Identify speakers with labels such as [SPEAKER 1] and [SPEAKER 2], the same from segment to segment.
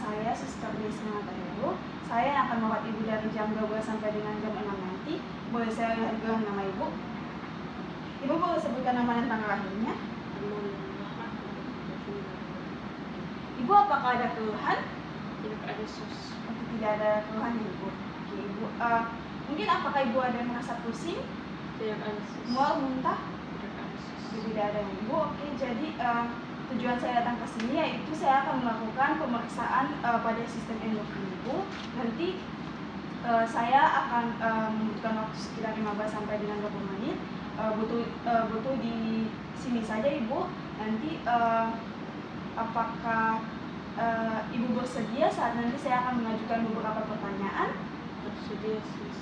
[SPEAKER 1] saya Suster Desna Heru. Saya akan merawat Ibu dari jam 12 sampai dengan jam 6 nanti. Boleh saya lihat gelang nama Ibu? Ibu boleh sebutkan nama dan tanggal lahirnya? Ibu apakah ada keluhan?
[SPEAKER 2] Tidak ada sus.
[SPEAKER 1] Tidak ada keluhan ya Ibu. Oke Ibu. Mungkin apakah Ibu ada yang merasa pusing?
[SPEAKER 2] Tidak ada sus.
[SPEAKER 1] Mual, muntah?
[SPEAKER 2] Tidak ada sus.
[SPEAKER 1] Tidak ada ya Ibu. Oke, jadi tujuan saya datang ke sini yaitu saya akan melakukan pemeriksaan pada sistem endokrin Ibu. Nanti saya akan membutuhkan waktu sekitar 15 sampai dengan 20 menit. Butuh di sini saja Ibu. Nanti apakah Ibu bersedia saat nanti saya akan mengajukan beberapa pertanyaan?
[SPEAKER 2] Bersedia sus.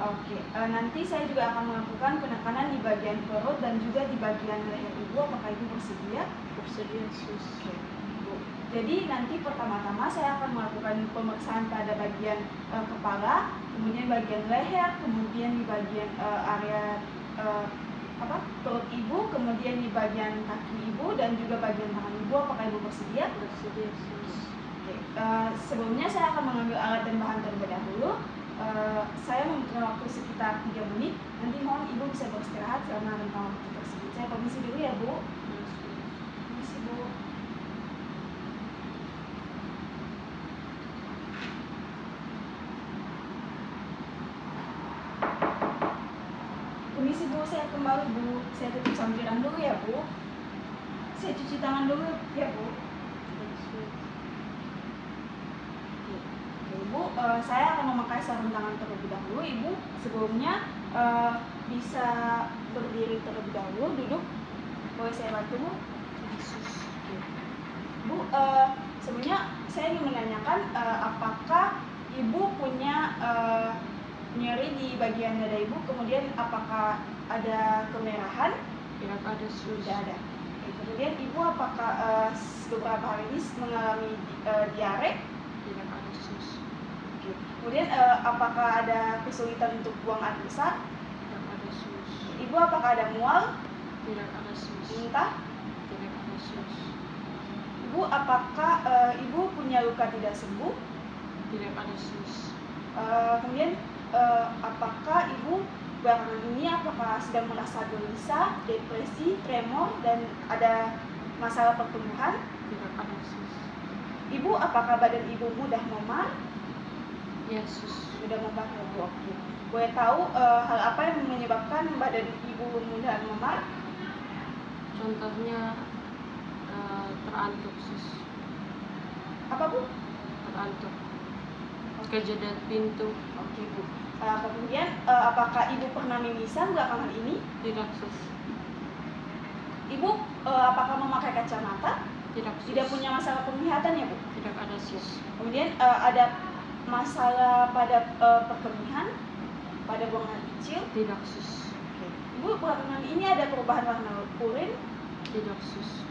[SPEAKER 1] Oke, nanti saya juga akan melakukan penekanan di bagian perut dan juga di bagian leher Ibu. Apakah Ibu bersedia?
[SPEAKER 2] Bersedia sus.
[SPEAKER 1] Oke, Ibu. Jadi nanti pertama-tama saya akan melakukan pemeriksaan pada bagian kepala, kemudian bagian leher, kemudian di bagian area perut Ibu, kemudian di bagian kaki Ibu dan juga bagian tangan Ibu. Apakah Ibu bersedia?
[SPEAKER 2] Bersedia sus.
[SPEAKER 1] Oke, sebelumnya saya akan mengambil alat dan bahan terlebih dahulu. Saya membutuhkan waktu sekitar 3 menit. Nanti mohon Ibu bisa beristirahat selama rentang waktu tersebut. Saya permisi dulu ya Bu. Permisi Bu. Permisi Bu, saya kembali Bu. Saya tutup sampiran dulu ya Bu. Saya cuci tangan dulu ya Bu. Ibu, saya akan memakai sarung tangan terlebih dahulu. Ibu sebelumnya bisa berdiri terlebih dahulu, duduk. Boleh saya bantu Bu? Bu, sebelumnya saya ingin menanyakan apakah Ibu punya nyeri di bagian dada Ibu, kemudian apakah ada kemerahan?
[SPEAKER 2] Tidak ada sus.
[SPEAKER 1] Tidak ada. Kemudian Ibu apakah beberapa hari ini mengalami diare?
[SPEAKER 2] Tidak ada sus.
[SPEAKER 1] Kemudian apakah ada kesulitan untuk buang air besar?
[SPEAKER 2] Tidak ada sus.
[SPEAKER 1] Ibu apakah ada mual?
[SPEAKER 2] Tidak ada sus.
[SPEAKER 1] Muntah?
[SPEAKER 2] Tidak ada sus.
[SPEAKER 1] Ibu apakah Ibu punya luka tidak sembuh?
[SPEAKER 2] Tidak ada sus.
[SPEAKER 1] Kemudian apakah Ibu belakangan ini apakah sedang merasa gelisah, depresi, tremor, dan ada masalah pertumbuhan?
[SPEAKER 2] Tidak ada sus.
[SPEAKER 1] Ibu apakah badan Ibu mudah memar?
[SPEAKER 2] Ya sus.
[SPEAKER 1] Mudah memar ya Bu. Oke. Boleh tahu hal apa yang menyebabkan badan Ibu mudah memar?
[SPEAKER 2] Contohnya terantuk sus.
[SPEAKER 1] Apa Bu?
[SPEAKER 2] Terantuk. Kejadian pintu.
[SPEAKER 1] Oke Bu. Kemudian apakah Ibu pernah mimisan belakangan ini?
[SPEAKER 2] Tidak sus.
[SPEAKER 1] Ibu apakah memakai kacamata?
[SPEAKER 2] Tidak sus.
[SPEAKER 1] Tidak punya masalah penglihatan ya Bu?
[SPEAKER 2] Tidak ada sus.
[SPEAKER 1] Kemudian ada masalah pada perkemihan, pada buang air kecil?
[SPEAKER 2] Tidak sus.
[SPEAKER 1] Ibu belakangan ini ada perubahan warna urin?
[SPEAKER 2] Tidak sus.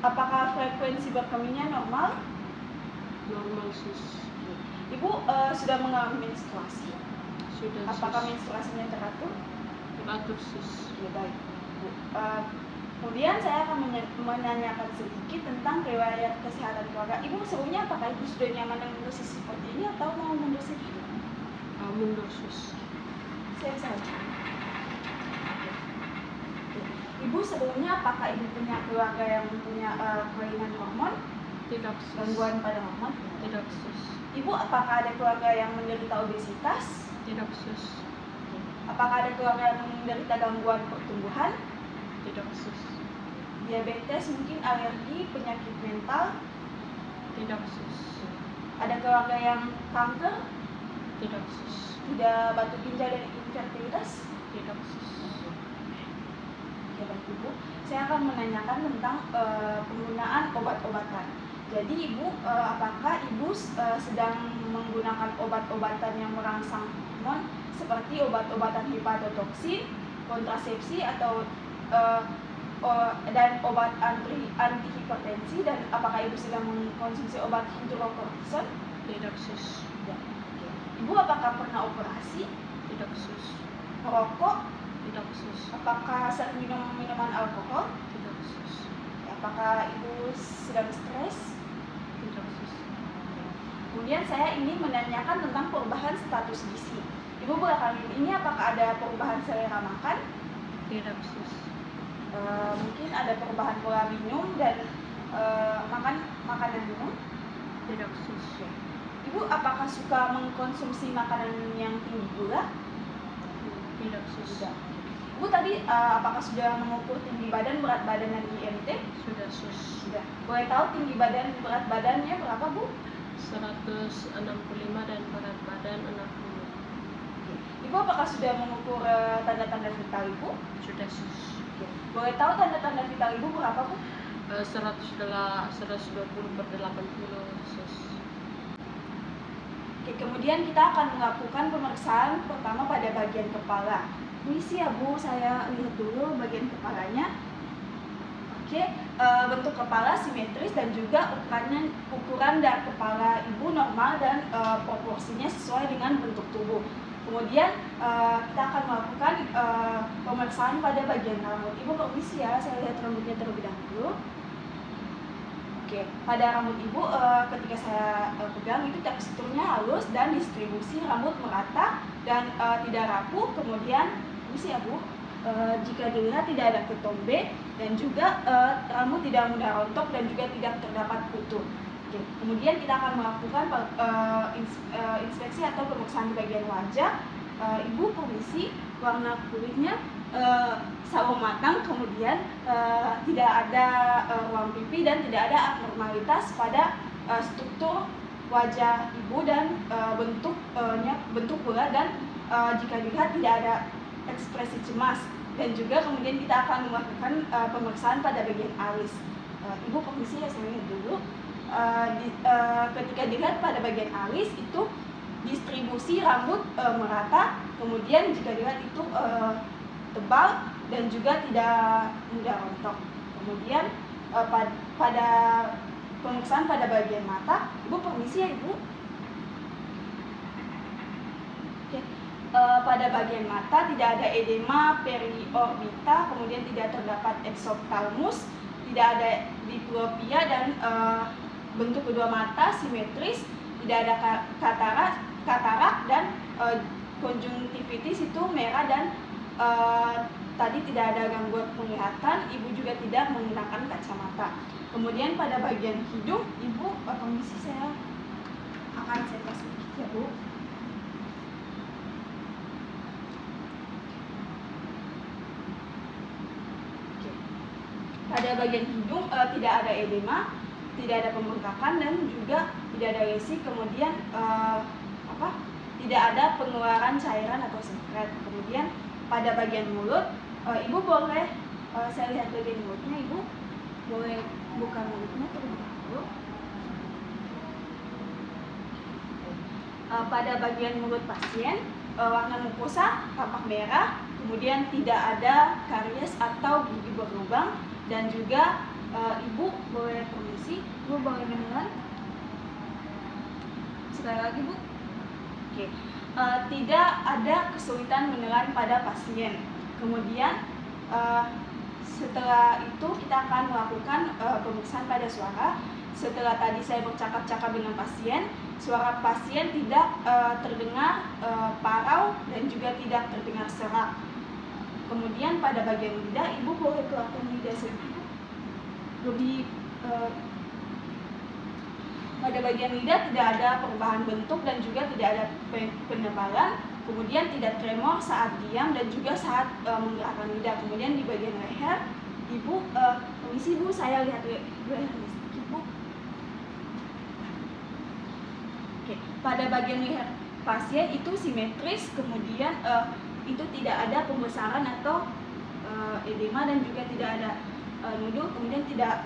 [SPEAKER 1] Apakah frekuensi berkemihnya normal?
[SPEAKER 2] Normal sus.
[SPEAKER 1] Ibu sudah mengalami menstruasi?
[SPEAKER 2] Sudah
[SPEAKER 1] Apakah
[SPEAKER 2] sus.
[SPEAKER 1] menstruasinya teratur?
[SPEAKER 2] Teratur sus.
[SPEAKER 1] Ya baik Bu. Kemudian saya akan menanyakan sedikit tentang riwayat kesehatan keluarga. Ibu sebelumnya apakah Ibu sudah nyaman dengan posisi seperti ini atau mau mundur sedikit?
[SPEAKER 2] Mundur sus.
[SPEAKER 1] Saya bisa baca. Ibu sebelumnya apakah Ibu punya keluarga yang punya kelainan hormon?
[SPEAKER 2] Tidak sus.
[SPEAKER 1] Gangguan pada hormon?
[SPEAKER 2] Tidak sus.
[SPEAKER 1] Ibu apakah ada keluarga yang menderita obesitas?
[SPEAKER 2] Tidak sus.
[SPEAKER 1] Apakah ada keluarga yang menderita gangguan pertumbuhan?
[SPEAKER 2] Tidak sus.
[SPEAKER 1] Diabetes, mungkin alergi, penyakit mental?
[SPEAKER 2] Tidak sus.
[SPEAKER 1] Ada keluarga yang kanker?
[SPEAKER 2] Tidak sus.
[SPEAKER 1] Tidak batu ginjal dan infertilitas?
[SPEAKER 2] Tidak sus.
[SPEAKER 1] Oke baik Ibu, saya akan menanyakan tentang penggunaan obat-obatan. Jadi Ibu, apakah Ibu sedang menggunakan obat-obatan yang merangsang hormon seperti obat-obatan hepatotoksin, kontrasepsi atau dan obat antihipertensi, dan apakah Ibu sedang mengkonsumsi obat hidrokortison?
[SPEAKER 2] Tidak sus.
[SPEAKER 1] Ibu apakah pernah operasi?
[SPEAKER 2] Tidak sus.
[SPEAKER 1] Merokok?
[SPEAKER 2] Tidak sus.
[SPEAKER 1] Apakah sering minum minuman alkohol?
[SPEAKER 2] Tidak sus.
[SPEAKER 1] Apakah Ibu sedang stres?
[SPEAKER 2] Tidak khusus.
[SPEAKER 1] Kemudian saya ingin menanyakan tentang perubahan status gizi. Ibu belakangan ini apakah ada perubahan selera makan?
[SPEAKER 2] Tidak khusus.
[SPEAKER 1] Mungkin ada perubahan pola minum dan makan makanan minum.
[SPEAKER 2] Tidak khusus.
[SPEAKER 1] Ibu apakah suka mengkonsumsi makanan yang tinggi gula?
[SPEAKER 2] Tidak khusus.
[SPEAKER 1] Tidak. Ibu tadi apakah sudah mengukur tinggi badan, berat badan dan IMT?
[SPEAKER 2] Sudah khusus.
[SPEAKER 1] Sudah. Boleh tahu tinggi badan, berat badannya berapa, Bu?
[SPEAKER 2] 165 dan berat badan 60.
[SPEAKER 1] Ibu apakah sudah mengukur tanda-tanda vital Ibu?
[SPEAKER 2] Sudah khusus.
[SPEAKER 1] Boleh tahu tanda-tanda vital Ibu berapa, Bu?
[SPEAKER 2] 120 per 80 khusus.
[SPEAKER 1] Kemudian kita akan melakukan pemeriksaan pertama pada bagian kepala. Permisi ya Bu, saya lihat dulu bagian kepalanya. Bentuk kepala simetris dan juga ukuran dari kepala Ibu normal dan proporsinya sesuai dengan bentuk tubuh. Kemudian kita akan melakukan pemeriksaan pada bagian rambut. Ibu permisi ya, saya lihat rambutnya terlebih dahulu. Pada rambut Ibu ketika saya pegang itu teksturnya halus dan distribusi rambut merata dan tidak rapuh. Kemudian permisi ya Bu, jika dilihat tidak ada ketombe dan juga rambut tidak mudah rontok dan juga tidak terdapat kutu. Kemudian kita akan melakukan inspeksi atau pemeriksaan di bagian wajah. Ibu permisi, warna kulitnya sawo matang, kemudian tidak ada ruang pipi dan tidak ada abnormalitas pada struktur wajah Ibu dan bentuk bulat dan jika dilihat tidak ada ekspresi cemas. Dan juga kemudian kita akan melakukan pemeriksaan pada bagian alis. Ibu permisi ya, saya lihat dulu. Ketika dilihat pada bagian alis itu distribusi rambut merata, kemudian jika dilihat itu tebal dan juga tidak mudah rontok. Kemudian pada pemeriksaan pada bagian mata, Ibu permisi ya Ibu. Pada bagian mata tidak ada edema periorbita, kemudian tidak terdapat eksoptalmus, tidak ada diplopia dan bentuk kedua mata simetris, tidak ada katarak dan konjungtivitis itu merah dan tadi tidak ada gangguan penglihatan. Ibu juga tidak menggunakan kacamata. Kemudian pada bagian hidung, Ibu permisi saya akan cetak sedikit ya Bu. Pada bagian hidung tidak ada edema, tidak ada pembengkakan dan juga tidak ada lesi. Kemudian tidak ada pengeluaran cairan atau sekret. Kemudian pada bagian mulut, Ibu boleh saya lihat bagian mulutnya. Ibu boleh buka mulutnya terlebih dahulu. Pada bagian mulut pasien warna mukosa tampak merah, kemudian tidak ada karies atau gigi berlubang. Dan juga Ibu boleh permisi, Ibu boleh menelan. Sekali lagi Bu. Tidak ada kesulitan menelan pada pasien. Kemudian setelah itu kita akan melakukan pemeriksaan pada suara. Setelah tadi saya bercakap-cakap dengan pasien, suara pasien tidak terdengar parau dan juga tidak terdengar serak. Kemudian pada bagian lidah, Ibu boleh keluarkan lidah sedikit. Pada bagian lidah tidak ada perubahan bentuk dan juga tidak ada penebalan. Kemudian tidak tremor saat diam dan juga saat menggerakkan lidah. Kemudian di bagian leher, Ibu permisi Bu, saya lihat leher sedikit Bu. Pada bagian leher pasien itu simetris, kemudian itu tidak ada pembesaran atau edema dan juga tidak ada nudul, kemudian tidak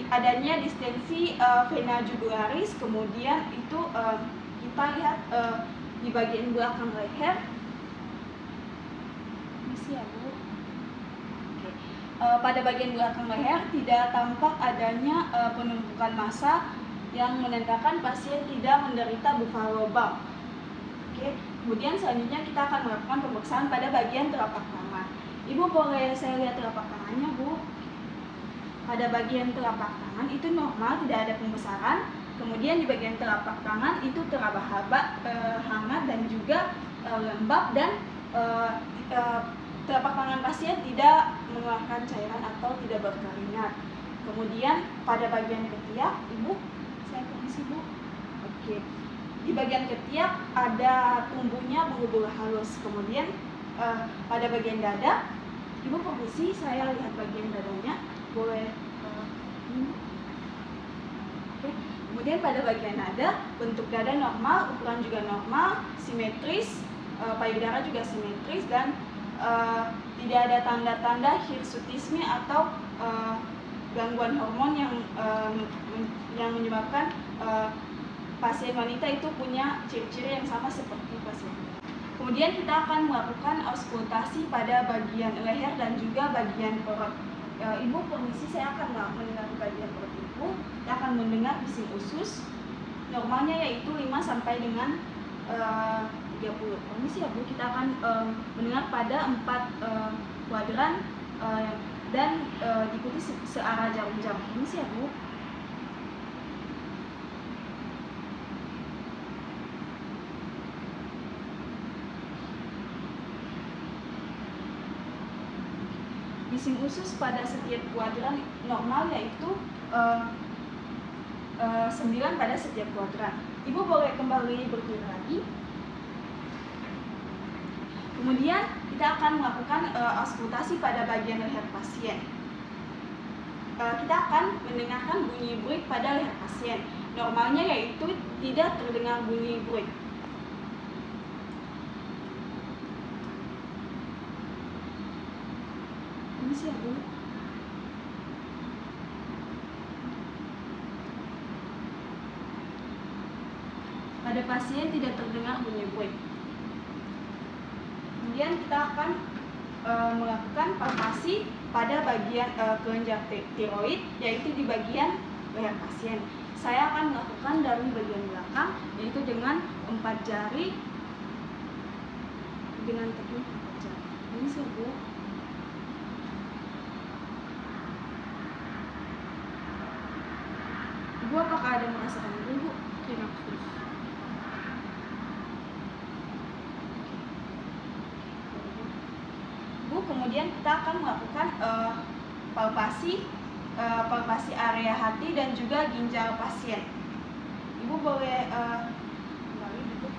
[SPEAKER 1] adanya distensi vena jugularis. Kemudian itu kita lihat di bagian belakang leher. Misi ya Bu. Pada bagian belakang leher tidak tampak adanya penumpukan massa yang menandakan pasien tidak menderita buffalo bump. Kemudian selanjutnya kita akan melakukan pemeriksaan pada bagian telapak tangan. Ibu boleh saya lihat telapak tangannya Bu? pada bagian telapak tangan itu normal, tidak ada pembesaran. Kemudian di bagian telapak tangan itu teraba hangat dan juga lembab, dan telapak tangan pasien tidak mengeluarkan cairan atau tidak berkeringat. Kemudian pada bagian ketiak, Ibu, saya permisi Bu. Oke. Di bagian ketiak ada tumbuhnya bulu-bulu halus. Kemudian pada bagian dada, Ibu permisi, saya lihat bagian dadanya. Boleh ini. Oke. Kemudian pada bagian dada, bentuk dada normal, ukuran juga normal, simetris, payudara juga simetris, dan tidak ada tanda-tanda hirsutisme atau gangguan hormon yang menyebabkan pasien wanita itu punya ciri-ciri yang sama seperti pasien pria. Kemudian kita akan melakukan auskultasi pada bagian leher dan juga bagian perut. Ibu permisi, saya akan mendengar bagian perut Ibu. Kita akan mendengar bising usus. Normalnya yaitu 5 sampai dengan 30. Permisi ya Bu, kita akan mendengar pada 4 kuadran dan diikuti searah jarum jam. Permisi ya Bu. Bising usus pada setiap kuadran normal yaitu 9 pada setiap kuadran. Ibu boleh kembali berdiri lagi. Kemudian kita akan melakukan auskultasi pada bagian leher pasien. Kita akan mendengarkan bunyi bruit pada leher pasien. Normalnya yaitu tidak terdengar bunyi bruit. Ini sih ya Bu. Pada pasien tidak terdengar bunyi bruit. Kemudian kita akan melakukan palpasi pada bagian kelenjar tiroid, yaitu di bagian leher pasien. Saya akan melakukan dari bagian belakang, yaitu dengan 4 jari, dengan teknik 4 jari. Ini sih Bu. Ibu apakah ada merasakan itu Bu?
[SPEAKER 2] Tidak sus.
[SPEAKER 1] Bu, kemudian kita akan melakukan palpasi area hati dan juga ginjal pasien. Ibu boleh kembali duduk.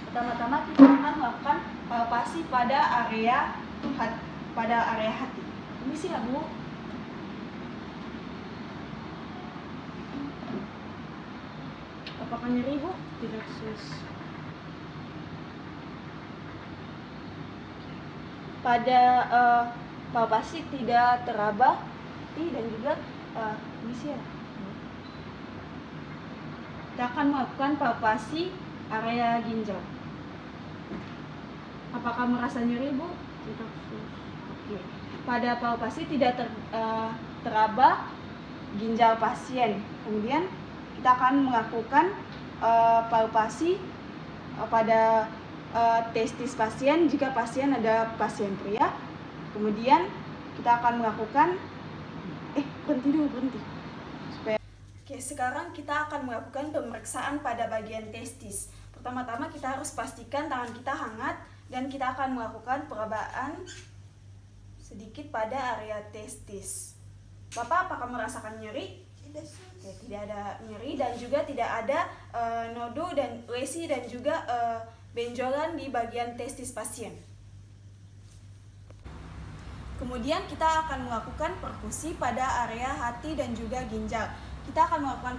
[SPEAKER 1] Pertama-tama kita akan melakukan palpasi pada area hati. Permisi ya Bu. Apakah nyeri Bu?
[SPEAKER 2] Tidak sus.
[SPEAKER 1] Pada palpasi tidak teraba dan juga permisi ya. Kita akan melakukan palpasi area ginjal. Apakah merasa nyeri Bu?
[SPEAKER 2] Tidak sus.
[SPEAKER 1] Oke. Pada palpasi tidak teraba ginjal pasien. Kemudian kita akan melakukan palpasi pada testis pasien jika pasien ada pasien pria. Kemudian kita akan melakukan berhenti. Oke, sekarang kita akan melakukan pemeriksaan pada bagian testis. Pertama-tama kita harus pastikan tangan kita hangat dan kita akan melakukan perabaan sedikit pada area testis. Bapak apakah merasakan nyeri? Tidak. Oke, tidak ada nyeri dan juga tidak ada nodu dan lesi dan juga benjolan di bagian testis pasien. Kemudian kita akan melakukan perkusi pada area hati dan juga ginjal. Kita akan melakukan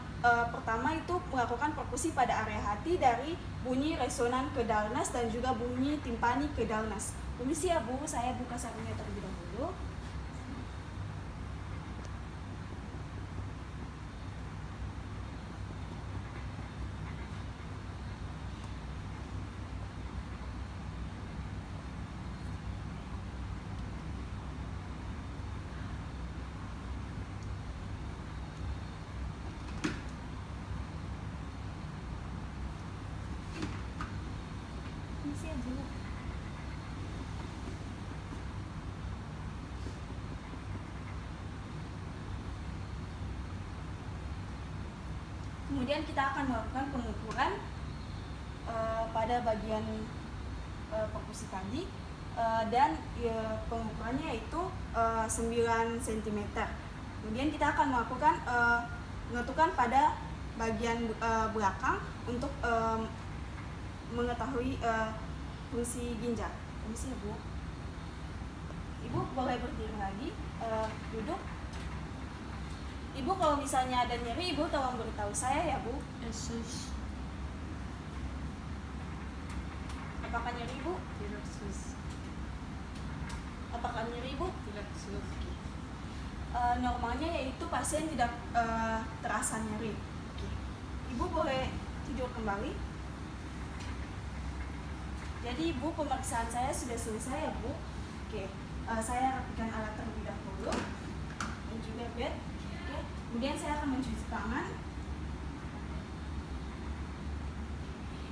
[SPEAKER 1] pertama itu melakukan perkusi pada area hati dari bunyi resonan ke dalnas dan juga bunyi timpani ke dalnas. Permisi ya Bu, saya buka sarungnya terlebih dahulu. Permisi ya Bu. Kemudian kita akan melakukan pengukuran pada bagian perkusi tadi, dan pengukurannya yaitu 9 cm. Kemudian kita akan melakukan menentukan pada bagian belakang untuk mengetahui fungsi ginjal. Permisi ya Bu. Ibu boleh berdiri lagi, duduk. Ibu kalau misalnya ada nyeri, Ibu tolong beritahu saya ya Bu.
[SPEAKER 2] Sus.
[SPEAKER 1] Apakah nyeri Ibu?
[SPEAKER 2] Tidak sus.
[SPEAKER 1] Apakah nyeri Ibu?
[SPEAKER 2] Tidak sus.
[SPEAKER 1] Normalnya yaitu pasien tidak terasa nyeri. Ibu boleh tidur kembali. Jadi Ibu, pemeriksaan saya sudah selesai ya Bu. Oke, saya rapikan alat terlebih dahulu dan juga bed. Oke, kemudian saya akan mencuci tangan.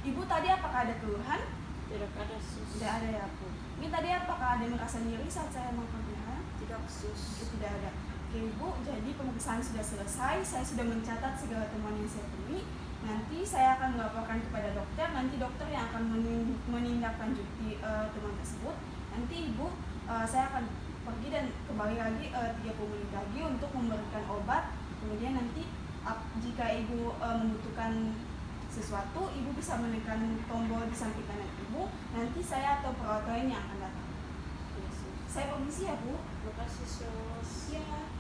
[SPEAKER 1] Ibu tadi apakah ada keluhan?
[SPEAKER 2] Tidak ada sus.
[SPEAKER 1] Tidak ada ya Bu. Ini tadi apakah ada merasa nyeri saat saya melakukan pemeriksaan?
[SPEAKER 2] Tidak sus.
[SPEAKER 1] Tidak ada. Oke Ibu, jadi pemeriksaan sudah selesai. Saya sudah mencatat segala temuan yang saya temui. Nanti saya akan melaporkan kepada dokter. Nanti dokter yang akan menindaklanjuti temuan tersebut. Nanti Ibu, saya akan pergi dan kembali lagi 30 menit lagi untuk memberikan obat. Kemudian nanti jika Ibu membutuhkan sesuatu, Ibu bisa menekan tombol di samping kanan Ibu. Nanti saya atau perawat lain yang akan datang. Saya permisi ya Bu.
[SPEAKER 2] Terima kasih sus.
[SPEAKER 1] Ya.